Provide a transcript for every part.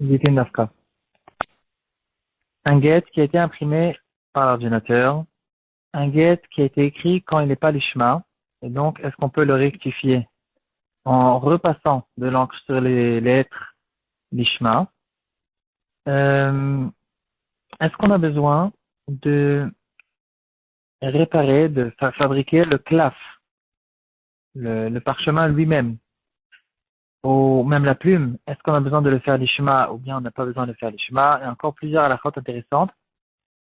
Gitin Nafka. Un get qui a été imprimé par l'ordinateur, un get qui a été écrit quand il n'est pas l'ishma, et donc est-ce qu'on peut le rectifier en repassant de l'encre sur les lettres l'ishma? Est-ce qu'on a besoin de réparer, de fabriquer le clef, le parchemin lui-même, ou même la plume? Est-ce qu'on a besoin de le faire l'ishma ou bien on n'a pas besoin de le faire l'ishma? Et encore plusieurs halakhot intéressantes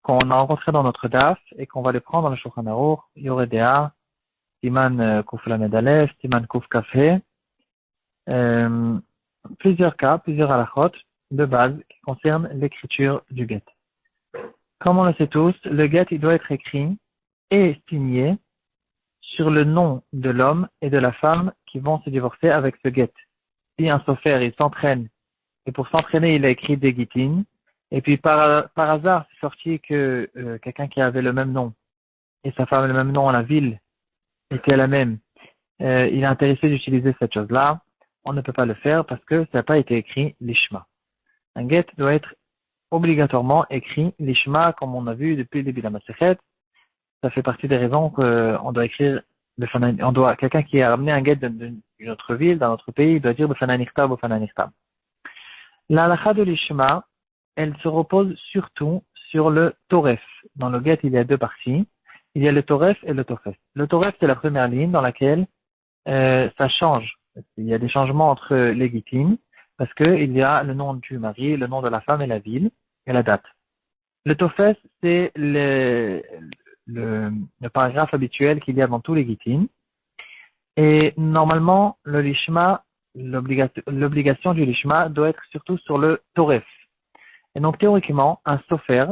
qu'on a rencontrées dans notre DAF et qu'on va les prendre dans le Shulchan Aruch, Yoredea, Siman Kuf Lamed Aleph, Siman Kuf Kafé, plusieurs cas, plusieurs halakhot de base qui concernent l'écriture du get. Comme on le sait tous, le get il doit être écrit et signé sur le nom de l'homme et de la femme qui vont se divorcer avec ce get. Si un sofer il s'entraîne et pour s'entraîner il a écrit des gittin, et puis par hasard c'est sorti que quelqu'un qui avait le même nom et sa femme le même nom, la ville était la même, il est intéressé d'utiliser cette chose-là, on ne peut pas le faire parce que ça n'a pas été écrit l'ishma. Un get doit être obligatoirement écrit l'ishma comme on a vu depuis le début de la Masechet. Ça fait partie des raisons qu'on doit écrire quelqu'un qui a ramené un get d'une autre ville, d'un autre pays, il doit dire B'fanan nichtab, B'fanan nichtab. La halakha de l'ishma, elle se repose surtout sur le toref. Dans le get, il y a deux parties. Il y a le toref et le tofes. Le toref, c'est la première ligne dans laquelle ça change. Il y a des changements entre les gittin, parce qu'il y a le nom du mari, le nom de la femme et la ville, et la date. Le tofes, c'est le paragraphe habituel qu'il y a dans tous les gittin. Et normalement, le lishma, l'obligation du lishma doit être surtout sur le toref. Et donc, théoriquement, un sofer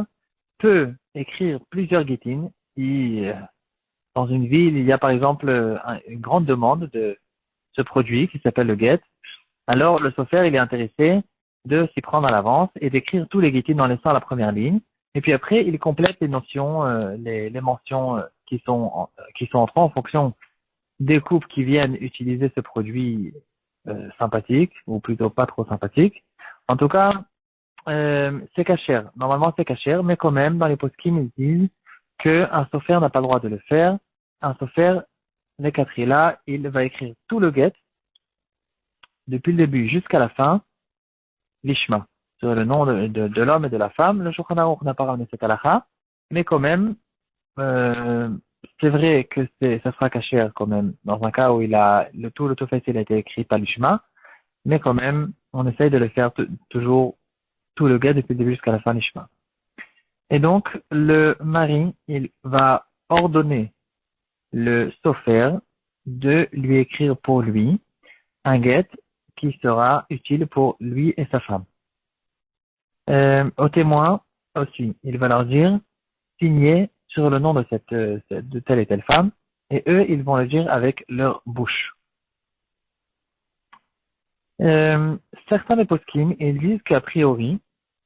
peut écrire plusieurs gittin. Si dans une ville, il y a par exemple une grande demande de ce produit qui s'appelle le get, alors le sofer, il est intéressé de s'y prendre à l'avance et d'écrire tous les gittin en laissant la première ligne. Et puis après, il complète les notions, les mentions qui sont entrées en fonction des couples qui viennent utiliser ce produit sympathique, ou plutôt pas trop sympathique. En tout cas, c'est cachère. Normalement, c'est cachère, mais quand même, dans les poskim, ils disent qu'un sofer n'a pas le droit de le faire. Un sofer, les quatre là, il va écrire tout le get, depuis le début jusqu'à la fin, l'ishma, sur le nom de l'homme et de la femme. Le Shulchan Aruch n'a pas ramené cette halakha, mais quand même, c'est vrai que ça sera cachère quand même, dans un cas où le tofes il a été écrit par l'ishma, mais quand même, on essaye de le faire toujours tout le get depuis le début jusqu'à la fin l'ishma. Et donc, le mari, il va ordonner le sofer de lui écrire pour lui un get qui sera utile pour lui et sa femme. Aux témoins aussi, il va leur dire signer sur le nom de de telle et telle femme, et eux, ils vont le dire avec leur bouche. Certains des poskim, ils disent qu'a priori,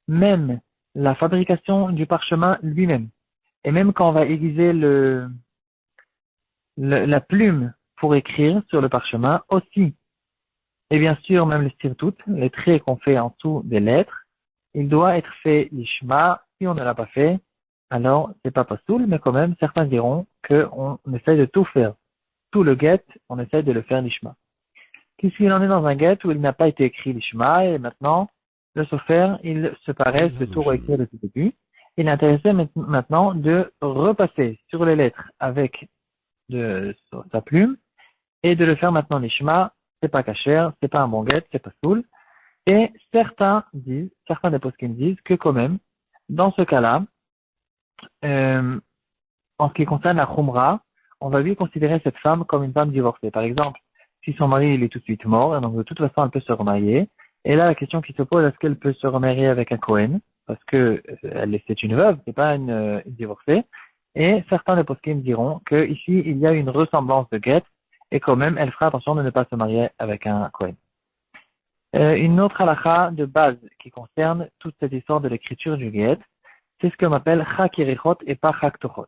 même la fabrication du parchemin lui-même, et même quand on va aiguiser la plume pour écrire sur le parchemin aussi, et bien sûr même le stirtout, les traits qu'on fait en dessous des lettres, il doit être fait l'ishma. Si on ne l'a pas fait, alors c'est pas pasoul, mais quand même certains diront qu'on essaie de tout faire. Tout le get, on essaie de le faire l'ishma. Qu'est-ce qu'il en est dans un get où il n'a pas été écrit l'ishma et maintenant le sofer, il se paresse de tout réécrire depuis le début. Il est intéressé maintenant de repasser sur les lettres avec sa plume et de le faire maintenant l'ishma. C'est pas cachère, c'est pas un bon get, c'est pas soul. Et certains des poskim disent que quand même, dans ce cas-là, en ce qui concerne la khumra, on va lui considérer cette femme comme une femme divorcée. Par exemple, si son mari il est tout de suite mort, et donc de toute façon elle peut se remarier. Et là, la question qui se pose, est-ce qu'elle peut se remarier avec un Kohen? Parce que c'est une veuve, c'est pas une divorcée. Et certains des poskim diront que ici il y a une ressemblance de get, et quand même elle fera attention de ne pas se marier avec un Kohen. Une autre halakha de base qui concerne toute cette histoire de l'écriture du get, c'est ce qu'on appelle chak yerichot et pas chak tochot.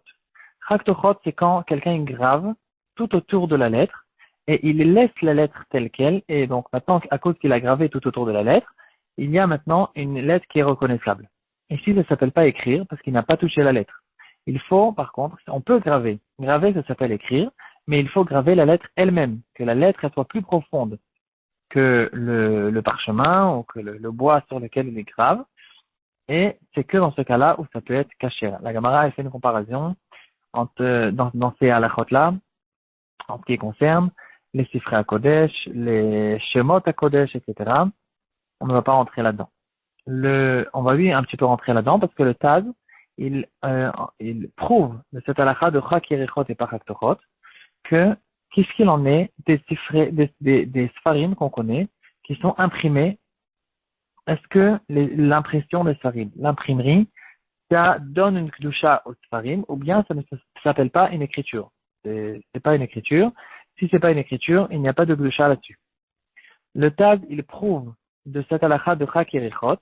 Chak tochot, c'est quand quelqu'un grave tout autour de la lettre et il laisse la lettre telle quelle, et donc maintenant, à cause qu'il a gravé tout autour de la lettre, il y a maintenant une lettre qui est reconnaissable. Ici, ça ne s'appelle pas écrire parce qu'il n'a pas touché la lettre. Il faut, par contre, on peut graver. Graver, ça s'appelle écrire, mais il faut graver la lettre elle-même, que la lettre elle soit plus profonde que le parchemin ou que le bois sur lequel il est grave. Et c'est que dans ce cas-là où ça peut être caché. La Gemara a fait une comparaison dans ces halakhot-là, en ce qui concerne les Sifrei HaKodesh, les Shemot HaKodesh, etc. On ne va pas rentrer là-dedans. On va lui un petit peu rentrer là-dedans parce que le Taz, il prouve de cette halakha de Chak Yerichot et Pachak Tochot que qu'est-ce qu'il en est des Sfarim qu'on connaît qui sont imprimés. Est-ce que l'impression des Sfarim, l'imprimerie, ça donne une Kedusha aux Sfarim ou bien ça ne s'appelle pas une écriture? C'est pas une écriture. Si c'est pas une écriture, il n'y a pas de Kedusha là-dessus. Le Taz, il prouve de cette halakha de Chak Yerichot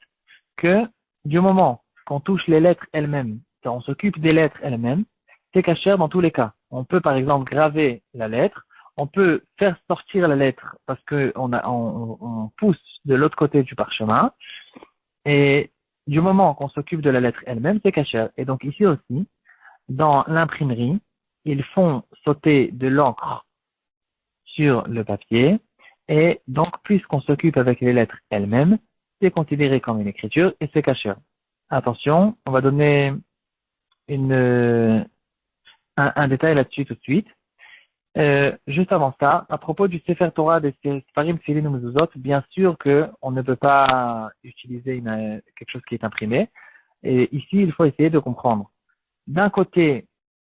que du moment qu'on touche les lettres elles-mêmes, on s'occupe des lettres elles-mêmes, c'est kasher dans tous les cas. On peut par exemple graver la lettre, on peut faire sortir la lettre parce que on pousse de l'autre côté du parchemin, et du moment qu'on s'occupe de la lettre elle-même, c'est kasher. Et donc ici aussi, dans l'imprimerie, ils font sauter de l'encre sur le papier, et donc puisqu'on s'occupe avec les lettres elles-mêmes, c'est considéré comme une écriture et c'est kasher. Attention, on va donner un détail là-dessus tout de suite. Juste avant ça, à propos du Sefer Torah des Sefarim Tfilin ou Mezuzot, bien sûr qu'on ne peut pas utiliser quelque chose qui est imprimé. Et ici, il faut essayer de comprendre. D'un côté,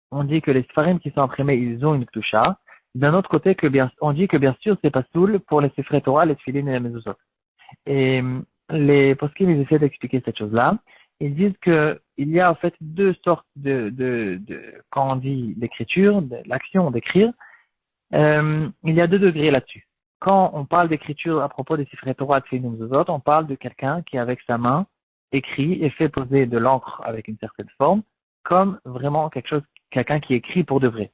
on dit que les Sefarim qui sont imprimés, ils ont une Ktusha. D'un autre côté, on dit que bien sûr, c'est pas soul pour les Sefer Torah, les Tfilin et les Mezuzot. Et les poskim, ils essaient d'expliquer cette chose-là. Ils disent que il y a en fait deux sortes quand on dit l'écriture, l'action d'écrire, il y a deux degrés là-dessus. Quand on parle d'écriture à propos des Sifrei Torah de Mezuzot, on parle de quelqu'un qui avec sa main écrit et fait poser de l'encre avec une certaine forme, comme vraiment quelqu'un qui écrit pour de vrai.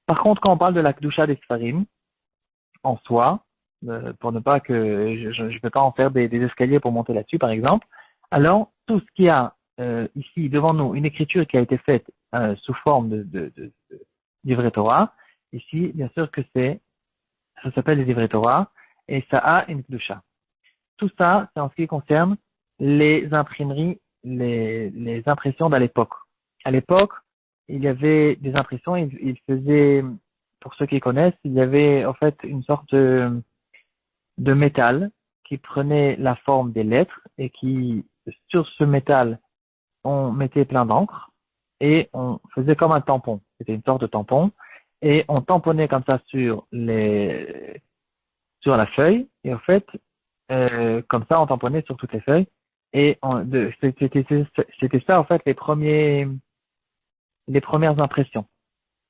Par contre, quand on parle de la Kedusha des Sfarim, en soi, pour ne pas que je ne peux pas en faire des escaliers pour monter là-dessus, par exemple. Alors, tout ce qu'il y a ici devant nous, une écriture qui a été faite sous forme de Divrei Torah, ici, bien sûr que ça s'appelle des Divrei Torah, et ça a une Kedusha. Tout ça, c'est en ce qui concerne les imprimeries, les impressions d'à l'époque. À l'époque, il y avait des impressions, il faisait, pour ceux qui connaissent, il y avait en fait une sorte de métal qui prenait la forme des lettres et qui, sur ce métal, on mettait plein d'encre et on faisait comme un tampon. C'était une sorte de tampon et on tamponnait comme ça sur la feuille et en fait, comme ça, on tamponnait sur toutes les feuilles et c'était ça en fait les premières impressions.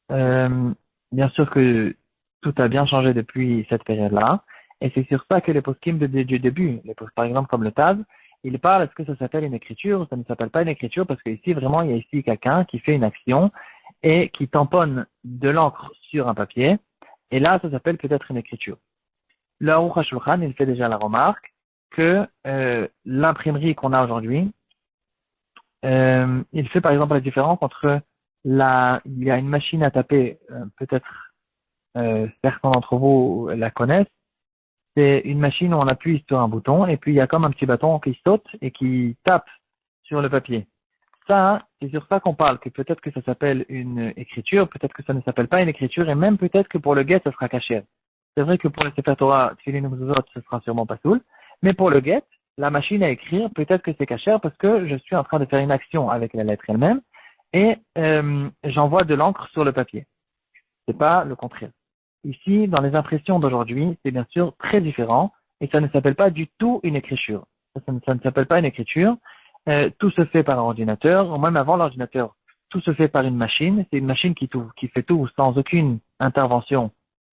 Bien sûr que tout a bien changé depuis cette période-là. Et c'est sur ça que les poskim du début, par exemple comme le Taz, il parle, est-ce que ça s'appelle une écriture ou ça ne s'appelle pas une écriture parce que ici vraiment il y a ici quelqu'un qui fait une action et qui tamponne de l'encre sur un papier et là ça s'appelle peut-être une écriture. Le Aruch HaShulchan, il fait déjà la remarque que l'imprimerie qu'on a aujourd'hui, il fait par exemple la différence entre il y a une machine à taper, peut-être certains d'entre vous la connaissent. C'est une machine où on appuie sur un bouton et puis il y a comme un petit bâton qui saute et qui tape sur le papier. Ça, c'est sur ça qu'on parle, que peut-être que ça s'appelle une écriture, peut-être que ça ne s'appelle pas une écriture et même peut-être que pour le get, ça sera caché. C'est vrai que pour le Sefer Torah, Tfilin ou Mezuzot, ce sera sûrement pas soul, mais pour le get, la machine à écrire, peut-être que c'est caché parce que je suis en train de faire une action avec la lettre elle-même et j'envoie de l'encre sur le papier. C'est pas le contraire. Ici, dans les impressions d'aujourd'hui, c'est bien sûr très différent et ça ne s'appelle pas du tout une écriture. Ça ne s'appelle pas une écriture. Tout se fait par un ordinateur, ou même avant l'ordinateur, tout se fait par une machine. C'est une machine qui fait tout sans aucune intervention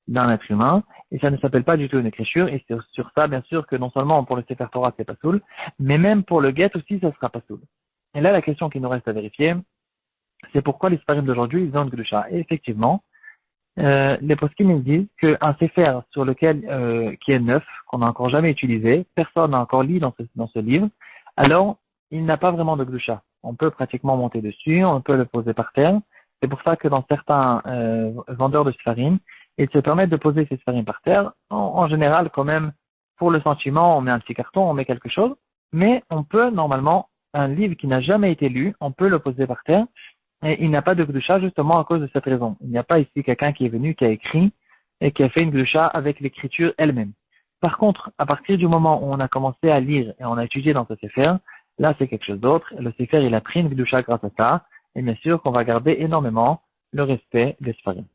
d'un être humain et ça ne s'appelle pas du tout une écriture. Et c'est sur ça, bien sûr, que non seulement pour le Sefer Torah, c'est pas soul, mais même pour le get aussi, ça sera pas soul. Et là, la question qui nous reste à vérifier, c'est pourquoi les Sfarim d'aujourd'hui, ils ont une Kedusha. Et effectivement, les poskim ils disent qu'un sefer sur lequel qui est neuf, qu'on n'a encore jamais utilisé, personne n'a encore lu dans ce livre, alors il n'a pas vraiment de gdusha. On peut pratiquement monter dessus, on peut le poser par terre. C'est pour ça que dans certains vendeurs de sfarim, ils se permettent de poser ces sfarim par terre. En général, quand même, pour le sentiment, on met un petit carton, on met quelque chose, mais on peut normalement, un livre qui n'a jamais été lu, on peut le poser par terre. Et il n'a pas de gdusha justement à cause de cette raison. Il n'y a pas ici quelqu'un qui est venu, qui a écrit et qui a fait une gdusha avec l'écriture elle-même. Par contre, à partir du moment où on a commencé à lire et on a étudié dans ce sefer, là c'est quelque chose d'autre. Le sefer il a pris une gdusha grâce à ça. Et bien sûr qu'on va garder énormément le respect des sfarim.